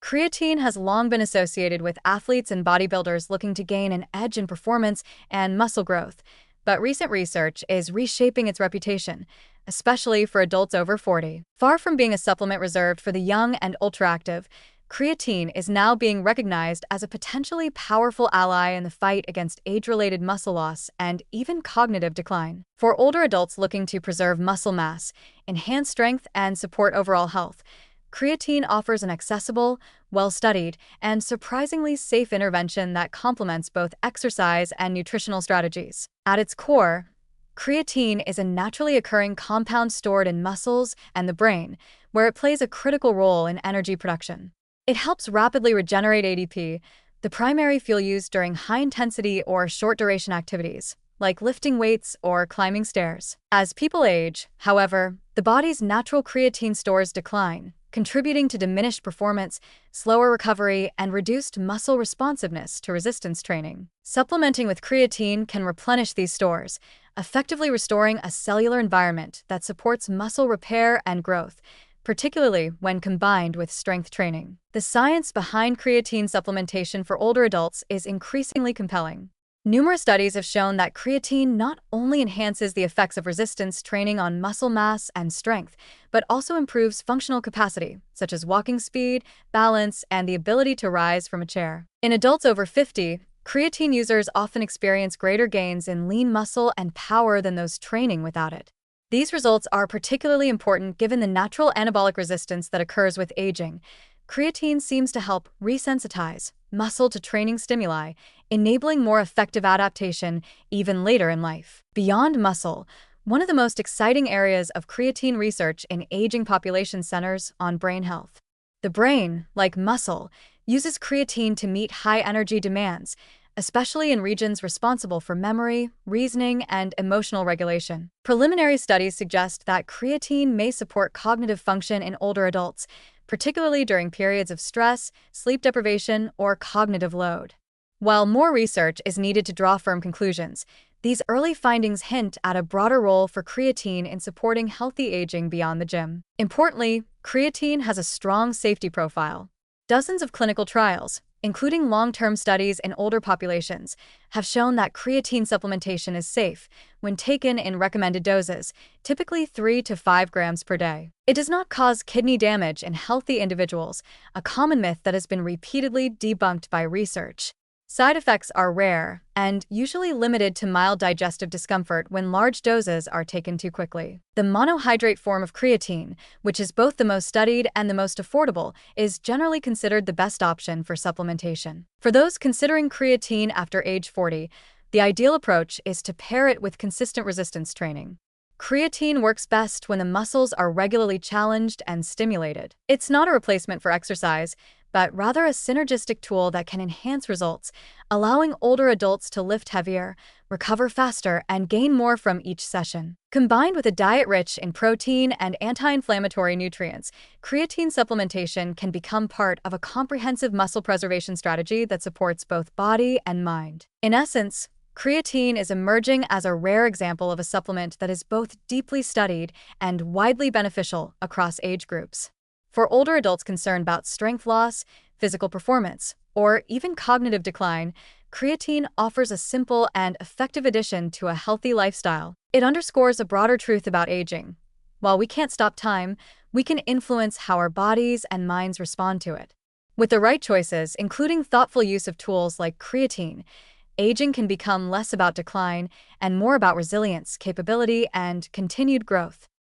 Creatine has long been associated with athletes and bodybuilders looking to gain an edge in performance and muscle growth, but recent research is reshaping its reputation, especially for adults over 40. Far from being a supplement reserved for the young and ultra-active, creatine is now being recognized as a potentially powerful ally in the fight against age-related muscle loss and even cognitive decline. For older adults looking to preserve muscle mass, enhance strength, and support overall health, creatine offers an accessible, well-studied, and surprisingly safe intervention that complements both exercise and nutritional strategies. At its core, creatine is a naturally occurring compound stored in muscles and the brain, where it plays a critical role in energy production. It helps rapidly regenerate ATP, the primary fuel used during high-intensity or short-duration activities, like lifting weights or climbing stairs. As people age, however, the body's natural creatine stores decline, contributing to diminished performance, slower recovery, and reduced muscle responsiveness to resistance training. Supplementing with creatine can replenish these stores, effectively restoring a cellular environment that supports muscle repair and growth, particularly when combined with strength training. The science behind creatine supplementation for older adults is increasingly compelling. Numerous studies have shown that creatine not only enhances the effects of resistance training on muscle mass and strength, but also improves functional capacity, such as walking speed, balance, and the ability to rise from a chair. In adults over 50, creatine users often experience greater gains in lean muscle and power than those training without it. These results are particularly important given the natural anabolic resistance that occurs with aging. Creatine seems to help resensitize muscle to training stimuli, enabling more effective adaptation even later in life. Beyond muscle, one of the most exciting areas of creatine research in aging population centers on brain health. The brain, like muscle, uses creatine to meet high-energy demands, especially in regions responsible for memory, reasoning, and emotional regulation. Preliminary studies suggest that creatine may support cognitive function in older adults, particularly during periods of stress, sleep deprivation, or cognitive load. While more research is needed to draw firm conclusions, these early findings hint at a broader role for creatine in supporting healthy aging beyond the gym. Importantly, creatine has a strong safety profile. Dozens of clinical trials, including long-term studies in older populations, have shown that creatine supplementation is safe when taken in recommended doses, typically 3 to 5 grams per day. It does not cause kidney damage in healthy individuals, a common myth that has been repeatedly debunked by research. Side effects are rare and usually limited to mild digestive discomfort when large doses are taken too quickly. The monohydrate form of creatine, which is both the most studied and the most affordable, is generally considered the best option for supplementation. For those considering creatine after age 40, the ideal approach is to pair it with consistent resistance training. Creatine works best when the muscles are regularly challenged and stimulated. It's not a replacement for exercise, but rather a synergistic tool that can enhance results, allowing older adults to lift heavier, recover faster, and gain more from each session. Combined with a diet rich in protein and anti-inflammatory nutrients, creatine supplementation can become part of a comprehensive muscle preservation strategy that supports both body and mind. In essence, creatine is emerging as a rare example of a supplement that is both deeply studied and widely beneficial across age groups. For older adults concerned about strength loss, physical performance, or even cognitive decline, creatine offers a simple and effective addition to a healthy lifestyle. It underscores a broader truth about aging. While we can't stop time, we can influence how our bodies and minds respond to it. With the right choices, including thoughtful use of tools like creatine, aging can become less about decline and more about resilience, capability, and continued growth.